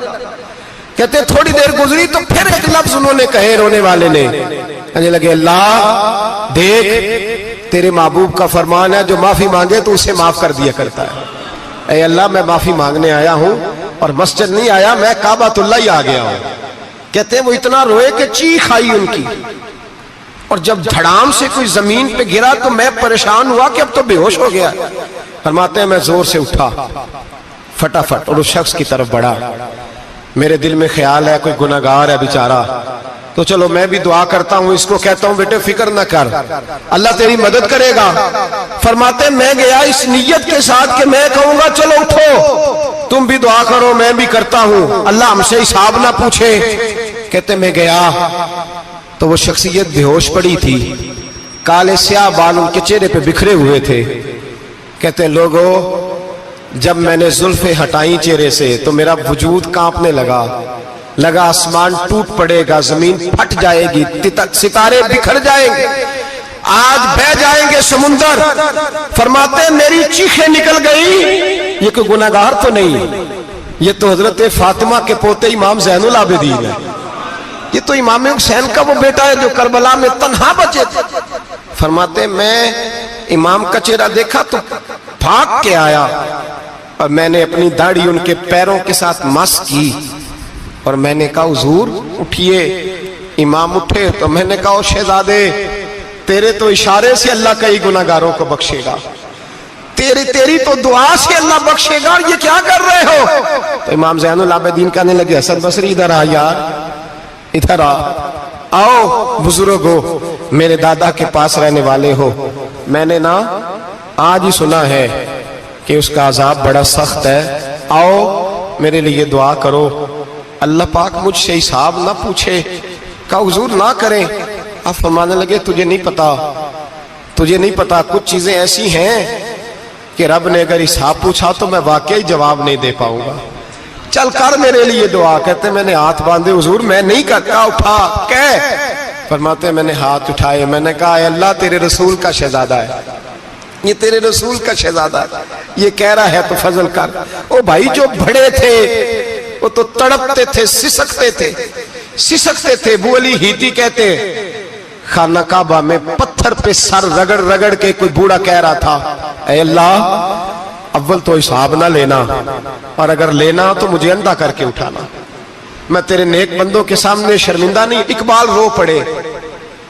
کہتے تھوڑی دیر گزری تو پھر ایک لفظ انہوں نے کہے، رونے والے نے کہنے لگے اللہ دیکھ تیرے محبوب کا فرمان ہے جو معافی مانگے تو اسے معاف کر دیا کرتا ہے. اے اللہ میں معافی مانگنے آیا ہوں اور مسجد نہیں آیا، میں کعبۃ اللہ ہی آ گیا ہوں. کہتے ہیں وہ اتنا روئے کہ چیخ آئی ان کی. اور جب دھڑام سے کوئی زمین پہ گرا تو میں پریشان ہوا کہ اب تو بے ہوش ہو گیا. فرماتے ہیں میں زور سے اٹھا فٹافٹ اور اس شخص کی طرف بڑھا. میرے دل میں خیال ہے کوئی گناہگار ہے بیچارہ، تو چلو میں بھی دعا کرتا ہوں، اس کو کہتا ہوں بیٹے فکر نہ کر، اللہ تیری مدد کرے گا. فرماتے میں گیا اس نیت کے ساتھ کہ میں کہوں گا چلو اٹھو تم بھی دعا کرو، میں بھی کرتا ہوں، اللہ ہم سے حساب نہ پوچھے. کہتے میں گیا تو وہ شخصیت بے ہوش پڑی تھی، کالے سیاہ بال ان کے چہرے پہ بکھرے ہوئے تھے. کہتے لوگو جب میں نے زلفیں ہٹائیں چہرے سے تو میرا وجود کانپنے لگا آسمان ٹوٹ پڑے گا، زمین پھٹ جائے گی، ستارے بکھر جائیں گے، آج بہ جائیں گے سمندر. فرماتے میری چیخیں نکل گئی. یہ کوئی گناہگار تو نہیں، یہ تو حضرت فاطمہ کے پوتے امام زین العابدین ہے، یہ تو امام حسین کا وہ بیٹا ہے جو کربلا میں تنہا بچے تھے. فرماتے میں امام کا چہرہ دیکھا تو بھاگ کے آیا اور میں نے اپنی داڑھی ان کے پیروں کے ساتھ مس کی اور میں نے کہا حضور اٹھئے. امام اٹھے تو میں نے کہا شہزادے تیرے تو اشارے سے اللہ کئی گناہگاروں کو بخشے گا، تیری تو دعا سے اللہ بخشے گا، یہ کیا کر رہے ہو؟ تو امام زین العابدین کہنے لگے حسن بصری ادھر آ یار، ادھر آؤ بزرگ ہو، میرے دادا کے پاس رہنے والے ہو، میں نے نا آج ہی سنا ہے کہ اس کا عذاب بڑا سخت ہے، آؤ میرے لیے دعا کرو، اللہ پاک مجھ سے حساب نہ پوچھے۔ کہا حضور نہ کریں۔ آپ فرمانے لگے تجھے نہیں پتا کچھ چیزیں ایسی ہیں کہ رب نے اگر حساب پوچھا تو میں واقعی جواب نہیں دے پاؤں گا، چل کر میرے لیے دعا۔ کہتے میں نے ہاتھ باندھے حضور میں نہیں کرتا، اٹھا فرماتے میں نے ہاتھ اٹھائے، میں نے کہا اے اللہ تیرے رسول کا شہزادہ ہے، یہ تیرے رسول کا شہزادہ ہے، یہ کہہ رہا ہے تو فضل کر۔ او بھائی جو بڑے تھے وہ تو تڑپتے تھے، سسکتے تھے۔ ابو علی ہیتی کہتے خانہ کعبہ میں پتھر پہ سر رگڑ رگڑ کے کوئی بوڑھا کہہ رہا تھا اے اللہ اول تو حساب نہ لینا، اور اگر لینا تو مجھے اندھا کر کے اٹھانا، میں تیرے نیک بندوں کے سامنے شرمندہ نہیں۔ اقبال رو پڑے۔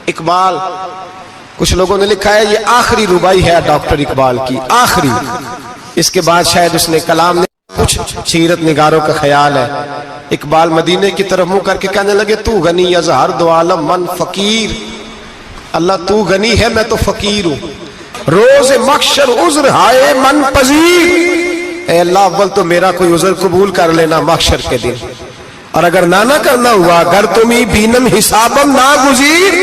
اقبال کچھ لوگوں نے لکھا ہے یہ آخری ربائی ہے ڈاکٹر اقبال کی، آخری، اس کے بعد شاید اس نے کلام نے کچھ سیرت نگاروں کا خیال ہے۔ اقبال مدینے کی طرف منہ کر کے کہنے لگے تو غنی از ہر دو عالم من فقیر، اللہ تو غنی ہے میں تو فقیر ہوں، روز محشر عذر ہائے من پذیر، اے اللہ اول تو میرا کوئی عذر قبول کر لینا محشر کے دن، اور اگر نہ کرنا ہوا اگر تمہیں بینم حسابم نہ گزیر،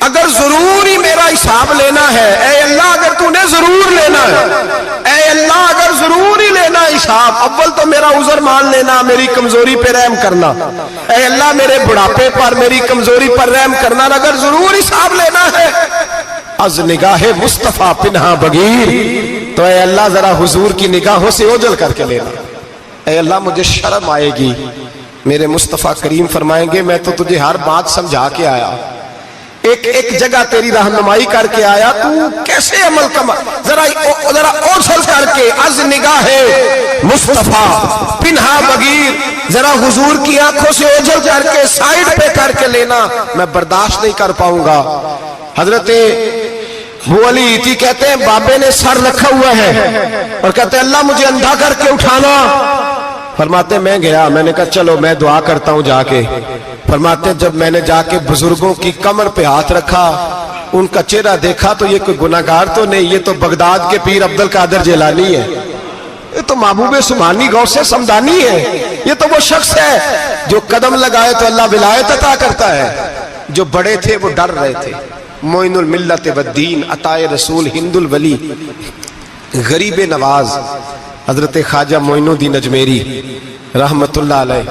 اگر ضرور ہی میرا حساب لینا ہے اے اللہ، اگر تو نے ضرور لینا ہے اے اللہ، اگر ضرور ہی لینا حساب، اول تو میرا عذر مان لینا، میری کمزوری پہ رحم کرنا، اے اللہ میرے بڑھاپے پر میری کمزوری پر رحم کرنا، اگر ضرور حساب لینا ہے از نگاہ مصطفیٰ پنہا بغیر، تو اے اللہ ذرا حضور کی نگاہوں سے اوجھل کر کے لینا، اے اللہ مجھے شرم آئے گی۔ میرے مصطفیٰ کریم فرمائیں گے میں تو تجھے ہر بات سمجھا کے آیا، ایک جگہ تیری رہنمائی کر کے آیا، تو کیسے عمل کما، ذرا اوجھل کر کے از نگاہ مصطفیٰ پنہا بغیر، ذرا حضور کی آنکھوں سے اوجھل کر کے سائیڈ پہ کر کے لینا، میں برداشت نہیں کر پاؤں گا۔ حضرت ابو علی ایتی کہتے ہیں بابے نے سر رکھا ہوا ہے اور کہتے ہیں اللہ مجھے اندھا کر کے اٹھانا، فرماتے میں گیا، میں نے کہا چلو میں دعا کرتا ہوں جا کے، فرماتے جب میں نے جا کے بزرگوں کی کمر پہ ہاتھ رکھا، ان کا چہرہ دیکھا تو یہ کوئی گناہگار تو نہیں، یہ تو بغداد کے پیر عبد القادر جیلانی ہے، یہ تو محبوب سبحانی غوث سمدانی ہے، یہ تو وہ شخص ہے جو قدم لگائے تو اللہ ولایت عطا کرتا ہے۔ جو بڑے تھے وہ ڈر رہے تھے، معین الملت والدین، عطائے رسول، ہند الولی، غریب نواز حضرت خواجہ معین الدین اجمیری رحمت اللہ علیہ،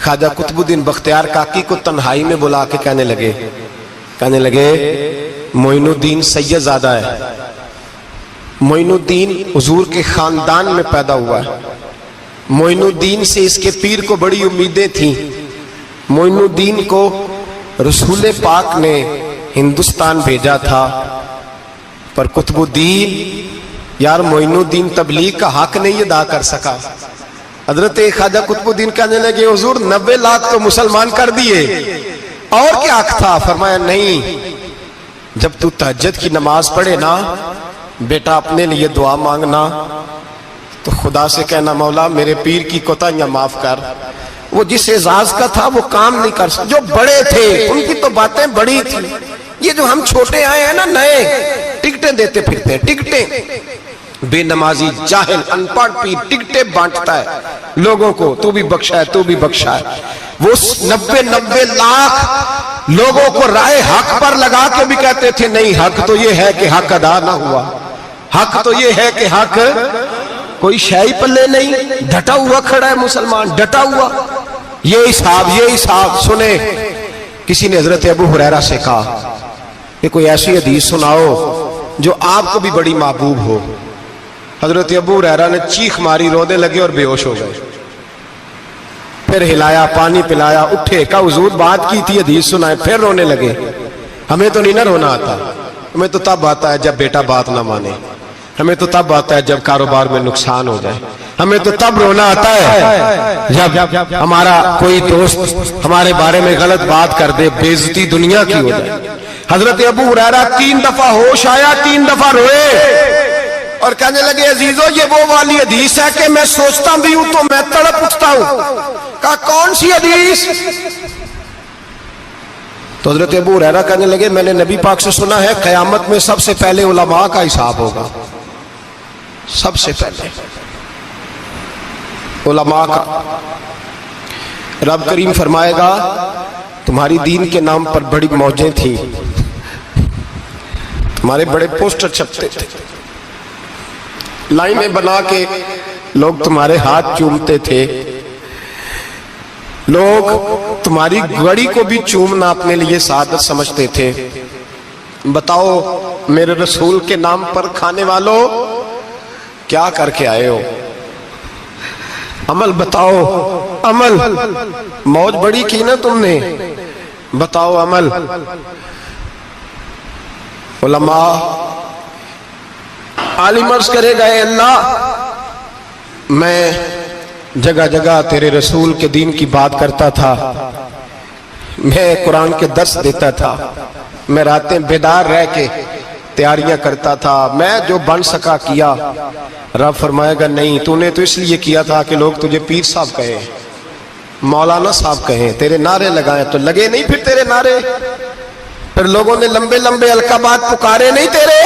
خواجہ قطب الدین بختیار کاکی کو تنہائی میں بلا کے کہنے لگے معین الدین سید زادہ ہے، معین الدین حضور کے خاندان میں پیدا ہوا ہے، معین الدین سے اس کے پیر کو بڑی امیدیں تھیں، معین الدین کو رسول پاک نے ہندوستان بھیجا تھا، پر قطب الدین یار معین الدین تبلیغ کا حق نہیں ادا کر سکا۔ حضرت خواجہ قطب الدین کہنے لگے حضور 90 لاکھ تو مسلمان کر دیے، اور کیا حق تھا؟ فرمایا نہیں، جب تو تہجد کی نماز پڑھے نا بیٹا اپنے لیے دعا مانگنا تو خدا سے کہنا مولا میرے پیر کی کوتاہیاں معاف کر، وہ جس اعزاز کا تھا وہ کام نہیں کر سکتا، جو بڑے تھے ان کی تو باتیں بڑی تھی، یہ جو ہم چھوٹے آئے ہیں نا نئے، ٹکٹیں دیتے پھرتے ہیں، ٹکٹیں، بے نمازی جاہل ان پڑھ پیر ٹکٹیں بانٹتا ہے لوگوں کو، تو بھی بخشا ہے تو بھی بخشا ہے، وہ 90 لاکھ لوگوں کو رائے حق پر لگا کے بھی کہتے تھے نہیں حق تو یہ ہے کہ حق ادا نہ ہوا، حق تو یہ ہے کہ حق، کوئی شاہی پلے نہیں، ڈٹا ہوا کھڑا ہے مسلمان، ڈٹا ہوا، یہ حساب سنے۔ کسی نے حضرت ابو ہریرہ سے کہا کہ کوئی ایسی حدیث سناؤ جو آپ کو بھی بڑی محبوب ہو۔ حضرت ابو ہریرہ نے چیخ ماری، رونے لگے اور بے ہوش ہو گئے، پھر ہلایا، پانی پلایا، اٹھے، کہا حضور بات کی تھی حدیث سنائے، پھر رونے لگے۔ ہمیں تو نہیں نہ رونا آتا، ہمیں تو تب آتا ہے جب بیٹا بات نہ مانے، ہمیں تو تب آتا ہے جب کاروبار میں نقصان ہو جائے، ہمیں تو تب رونا آتا ہے جب ہمارا کوئی دوست ہمارے بارے میں غلط بات کر دے، بے عزتی دنیا کی ہو جائے۔ حضرت ابو ہریرہ 3 دفعہ ہوش آیا، 3 دفعہ روئے اور کہنے لگے عزیزو یہ وہ والی حدیث ہے کہ میں سوچتا بھی ہوں تو میں تڑپ اٹھتا ہوں۔ کہا کون سی حدیث؟ تو حضرت ابو ہریرہ کہنے لگے میں نے نبی پاک سے سنا ہے قیامت میں سب سے پہلے علماء کا حساب ہوگا، سب سے پہلے علماء کا۔ رب کریم فرمائے گا تمہاری دین کے نام پر بڑی موجیں تھیں، تمہارے بڑے پوسٹر چھپتے تھے، لائنیں بنا کے لوگ تمہارے ہاتھ چومتے تھے، لوگ تمہاری گڑی کو بھی چومنا اپنے لیے سعادت سمجھتے تھے۔ بتاؤ میرے رسول کے نام پر کھانے والوں کیا کر کے آئے ہو؟ عمل بتاؤ، عمل۔ موج بڑی کی نا تم نے، بتاؤ عمل۔ علماء عالم عرض کرے گا اے اللہ میں جگہ جگہ تیرے رسول کے دین کی بات کرتا تھا، میں قرآن کے درس دیتا تھا، میں راتیں بیدار رہ کے تیاریاں کرتا تھا، میں جو بن سکا کیا۔ رب فرمائے گا نہیں، تو نے تو اس لیے کیا تھا کہ لوگ تجھے پیر صاحب کہیں، مولانا صاحب کہیں، تیرے نعرے لگائیں، تو لگے نہیں پھر تیرے نعرے؟ پھر لوگوں نے لمبے لمبے القابات پکارے نہیں تیرے؟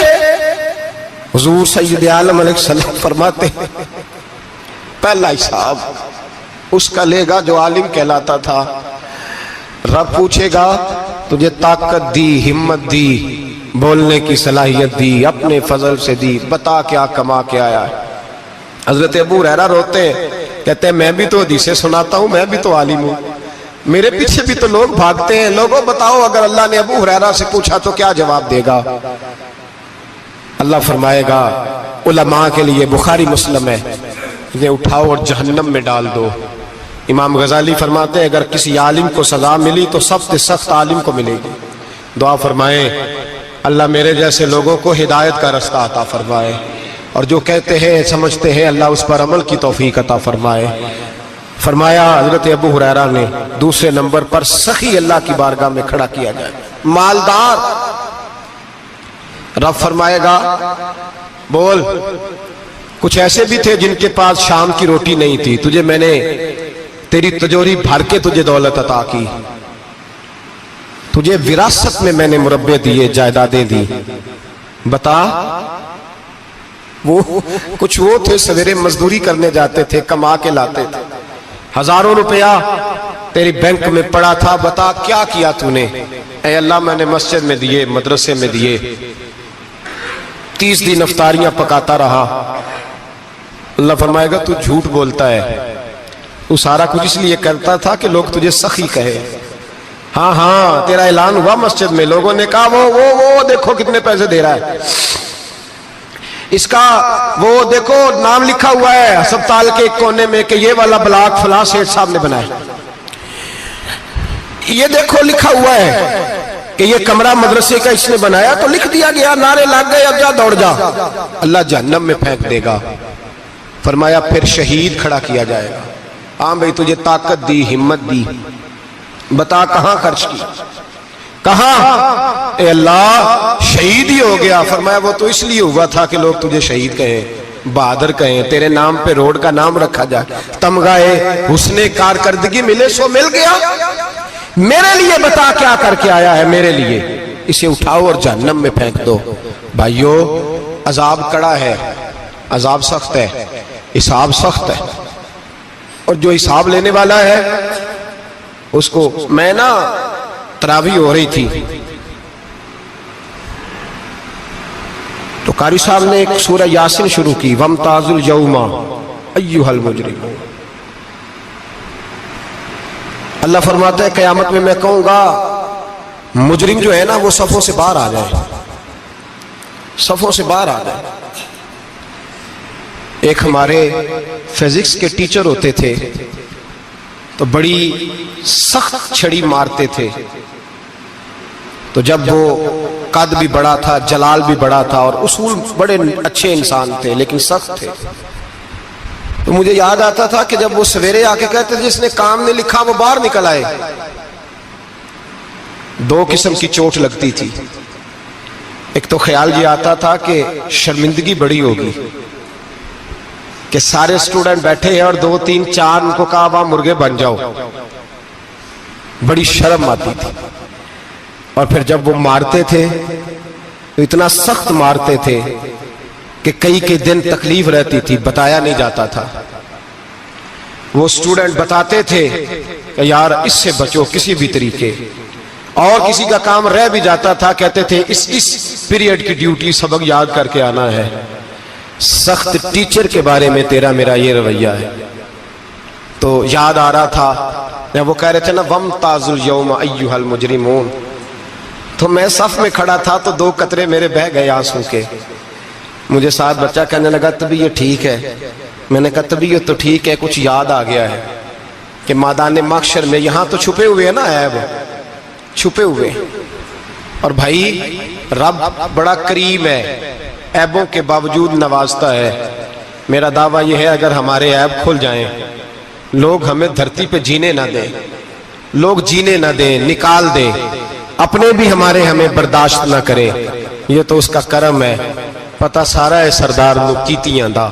حضور سید عالم علیہ السلام فرماتے ہیں پہلا حساب اس کا لے گا جو عالم کہلاتا تھا۔ رب پوچھے گا تجھے طاقت دی، ہمت دی، بولنے کی صلاحیت دی، اپنے فضل سے دی، بتا کیا کما کے آیا ہے۔ حضرت ابو ہریرہ روتے ہیں، کہتے ہیں میں بھی تو حدیثیں سناتا ہوں، میں بھی تو عالم ہوں، میرے پیچھے بھی تو لوگ بھاگتے ہیں۔ لوگوں بتاؤ اگر اللہ نے ابو ہریرہ سے پوچھا تو کیا جواب دے گا؟ اللہ فرمائے گا علماء کے لیے بخاری مسلم ہے، انہیں اٹھاؤ اور جہنم میں ڈال دو۔ امام غزالی فرماتے ہیں اگر کسی عالم کو سزا ملی تو سخت سخت عالم کو ملے گی۔ دعا فرمائے اللہ میرے جیسے لوگوں کو ہدایت کا رستہ عطا فرمائے، اور جو کہتے ہیں سمجھتے ہیں اللہ اس پر عمل کی توفیق عطا فرمائے۔ فرمایا حضرت ابو ہریرہ نے دوسرے نمبر پر سخی اللہ کی بارگاہ میں کھڑا کیا جائے، مالدار۔ رب فرمائے گا بول، کچھ ایسے بھی تھے جن کے پاس شام کی روٹی نہیں تھی، تجھے میں نے تیری تجوری بھر کے تجھے دولت عطا کی، تجھے وراثت میں نے مربع دیے، جائیدادیں دی، بتا۔ وہ کچھ وہ تھے سویرے مزدوری کرنے جاتے تھے، کما کے لاتے تھے، ہزاروں روپیہ تیری بینک میں پڑا تھا، بتا کیا کیا تو نے؟ اے اللہ میں نے مسجد میں دیے، مدرسے میں دیے، 30 دن افطاریاں پکاتا رہا۔ اللہ فرمائے گا تو جھوٹ بولتا ہے، تو سارا کچھ اس لیے کرتا تھا کہ لوگ تجھے سخی کہے۔ ہاں ہاں تیرا اعلان ہوا مسجد میں، لوگوں نے کہا وہ دیکھو کتنے پیسے دے رہا ہے، اس کا وہ دیکھو نام لکھا ہوا ہے ہسپتال کے ایک کونے میں کہ یہ والا بلاک فلاں سیٹھ صاحب نے بنایا، یہ دیکھو لکھا ہوا ہے کہ یہ کمرہ مدرسے کا اس نے بنایا، تو لکھ دیا گیا، نعرے لگ گئے، اب جا دوڑ جا۔ اللہ جہنم میں پھینک دے گا۔ فرمایا پھر شہید کھڑا کیا جائے گا، ہاں بھئی تجھے طاقت دی، ہمت دی، بتا کہاں خرچ کی، کہاں؟ اے اللہ شہید ہی ہو گیا۔ فرمایا وہ تو اس لیے ہوا تھا کہ لوگ تجھے شہید کہیں، بہادر کہیں، تیرے نام پہ روڈ کا نام رکھا جائے، تمغہ حسن کارکردگی ملے سو مل گیا۔ میرے لیے بتا کیا کر کے آیا ہے میرے لیے؟ اسے اٹھاؤ اور جہنم میں پھینک دو۔ بھائیو عذاب کڑا ہے، عذاب سخت ہے، حساب سخت ہے، اور جو حساب لینے والا ہے اس کو میں نا تراویح ہو رہی تھی تو قاری صاحب نے ایک سورہ یاسین شروع کی، وَامْتَازُوا الْيَوْمَ أَيُّهَا الْمُجْرِمُونَ۔ اللہ فرماتا ہے قیامت میں میں کہوں گا مجرم جو ہے نا وہ صفوں سے باہر آ جائے، صفوں سے باہر آ جائے۔ ایک ہمارے فزکس کے ٹیچر ہوتے تھے تو بڑی سخت چھڑی مارتے تھے، تو جب وہ قد بھی بڑا تھا، جلال بھی بڑا تھا، اور اصول بڑے اچھے انسان تھے لیکن سخت تھے، تو مجھے یاد آتا تھا کہ جب وہ سویرے آ کے کہتے جس نے کام نے لکھا وہ باہر نکل آئے۔ 2 قسم کی چوٹ لگتی تھی، ایک تو خیال یہ آتا تھا کہ شرمندگی بڑی ہوگی کہ سارے اسٹوڈنٹ بیٹھے ہیں اور 2 3 4 ان کو کہا وہاں مرغے بن جاؤ، بڑی شرم آتی تھی۔ اور پھر جب وہ مارتے تھے تو اتنا سخت مارتے تھے کہ کئی دن تکلیف رہتی تھی، بتایا نہیں جاتا تھا۔ وہ اسٹوڈنٹ بتاتے تھے کہ یار اس سے بچو کسی بھی طریقے، اور کسی کا کام رہ بھی جاتا تھا، کہتے تھے اس پیریڈ کی ڈیوٹی سبق یاد کر کے آنا ہے۔ سخت ٹیچر کے بارے میں تیرا میرا یہ رویہ ہے۔ تو یاد آ رہا تھا جب وہ کہہ رہے تھے نا وَامْتَازُوا الْيَوْمَ أَيُّهَا الْمُجْرِمُونَ، تو میں صف میں کھڑا تھا تو 2 قطرے میرے بہہ گئے آنسو کے۔ مجھے ساتھ بچہ کہنے لگا طبیعت ٹھیک ہے؟ میں نے کہا طبیعت تو ٹھیک ہے، کچھ یاد آ گیا ہے کہ میدان محشر میں یہاں تو چھپے ہوئے ہیں نا عیب، چھپے ہوئے، اور بھائی رب بڑا کریم ہے، عیبوں کے باوجود نوازتا ہے۔ میرا دعویٰ یہ ہے اگر ہمارے عیب کھل جائیں، لوگ ہمیں دھرتی پہ جینے نہ دیں، لوگ جینے نہ دیں، نکال دیں، اپنے بھی ہمیں برداشت نہ کریں، یہ تو اس کا کرم ہے۔ پتہ سارا ہے سردار نو کیتیاں دا،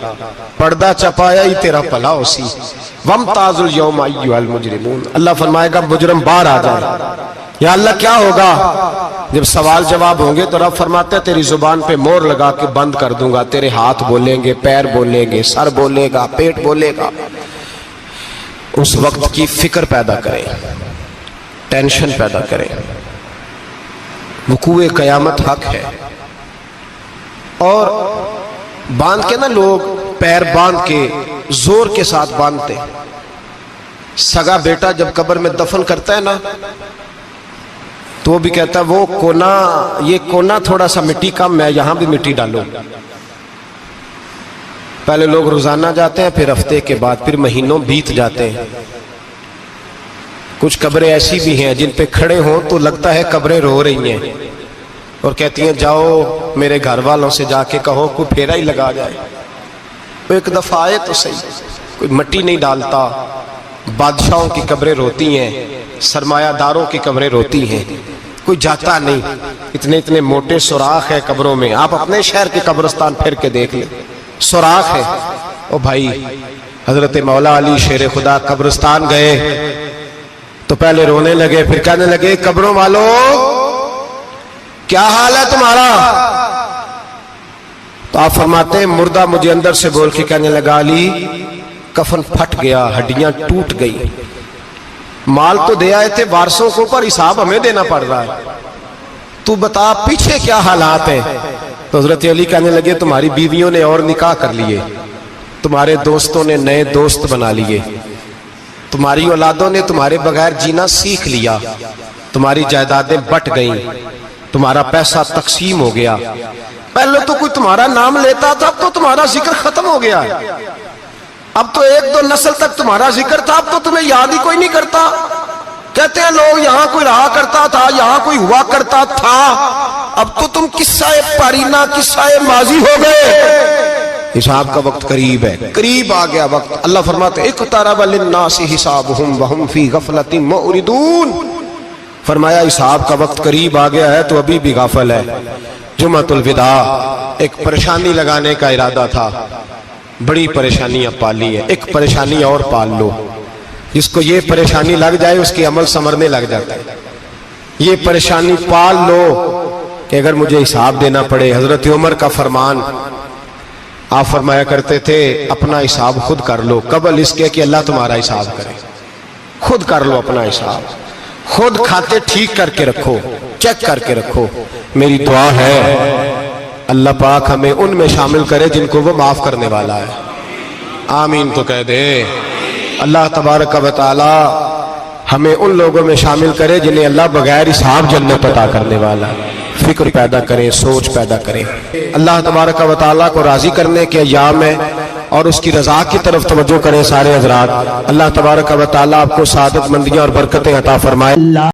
پردہ چپایا ہی تیرا پلا ہو سی۔ وَامْتَازُوا الْيَوْمَ أَيُّهَا الْمُجْرِمُونَ، اللہ فرمائے گا مجرم باہر آ جائے۔ یا اللہ کیا ہوگا؟ جب سوال جواب ہوں گے تو رب فرماتے ہیں تیری زبان پہ مور لگا کے بند کر دوں گا، تیرے ہاتھ بولیں گے، پیر بولیں گے، سر بولے گا، پیٹ بولے گا۔ اس وقت کی فکر پیدا کریں، ٹینشن پیدا کریں۔ وقوع قیامت حق ہے، اور باندھ کے نا لوگ پیر باندھ کے زور کے ساتھ باندھتے۔ سگا بیٹا جب قبر میں دفن کرتا ہے نا تو وہ بھی کہتا ہے وہ کونا، یہ کونا تھوڑا سا مٹی کم ہے، یہاں بھی مٹی ڈالو۔ پہلے لوگ روزانہ جاتے ہیں، پھر ہفتے کے بعد، پھر مہینوں بیت جاتے ہیں۔ کچھ قبریں ایسی بھی ہیں جن پہ کھڑے ہوں تو لگتا ہے قبریں رو رہی ہیں، اور کہتی ہیں جاؤ میرے گھر والوں سے جا کے کہو کوئی پھیرا ہی لگا جائے، وہ ایک دفعہ آئے تو صحیح، کوئی مٹی نہیں ڈالتا۔ بادشاہوں کی قبریں روتی ہیں، سرمایہ داروں کی قبریں روتی ہیں، کوئی جاتا نہیں۔ اتنے موٹے سوراخ ہے قبروں میں، آپ اپنے شہر کے قبرستان پھر کے دیکھ لیں، سوراخ ہے۔ او بھائی حضرت مولا علی شیر خدا قبرستان گئے تو پہلے رونے لگے، پھر کہنے لگے قبروں والوں کیا حال ہے تمہارا؟ تو آپ فرماتے ہیں مردہ مجھے اندر سے بول کے کہنے لگا علی کفن پھٹ گیا، ہڈیاں ٹوٹ گئی، مال تو دے آئے تھے وارثوں کو پر حساب ہمیں دینا پڑ رہا ہے، تو بتا پیچھے کیا حالات ہیں؟ تو حضرت علی کہنے لگے تمہاری بیویوں نے اور نکاح کر لیے، تمہارے دوستوں نے نئے دوست بنا لیے، تمہاری اولادوں نے تمہارے بغیر جینا سیکھ لیا، تمہاری جائیدادیں بٹ گئیں، تمہارا پیسہ تقسیم ہو گیا۔ پہلے تو کوئی تمہارا نام لیتا تھا، اب تو تمہارا ذکر ختم ہو گیا، اب تو 1-2 نسل تک تمہارا ذکر تھا، اب تو تمہیں یاد ہی کوئی نہیں کرتا۔ کہتے ہیں لوگ یہاں کوئی رہا کرتا تھا، یہاں کوئی ہوا کرتا تھا، اب تو تم قصہ پارینہ، قصہ ماضی ہو گئے۔ حساب کا وقت قریب ہے، قریب آ گیا وقت۔ اللہ فرماتے اقترب للناس حسابهم وهم فی غفلۃ معرضون، فرمایا حساب کا وقت قریب آ گیا ہے تو ابھی بھی غافل ہے۔ جمعۃ الوداع ایک پریشانی لگانے کا ارادہ تھا، بڑی پریشانیاں پالی ہیں، ایک پریشانی اور پال لو، جس کو یہ پریشانی لگ جائے اس کی عمل سمرنے لگ جاتا ہے۔ یہ پریشانی پال لو کہ اگر مجھے حساب دینا پڑے۔ حضرت عمر کا فرمان، آپ فرمایا کرتے تھے اپنا حساب خود کر لو قبل اس کے کہ اللہ تمہارا حساب کرے۔ خود کر لو اپنا حساب، خود کھاتے ٹھیک کر کے رکھو، چیک کر کے رکھو۔ میری دعا ہے اللہ پاک ہمیں ان میں شامل کرے جن کو وہ معاف کرنے والا ہے۔ آمین تو کہہ دے۔ اللہ تبارک و تعالی ہمیں ان لوگوں میں شامل کرے جنہیں اللہ بغیر حساب جنت عطا کرنے والا ہے۔ فکر پیدا کریں، سوچ پیدا کریں۔ اللہ تبارک و تعالی کو راضی کرنے کے ایام ہے اور اس کی رضا کی طرف توجہ کریں سارے حضرات۔ اللہ تبارک و تعالی آپ کو سعادت مندیاں اور برکتیں عطا فرمائے۔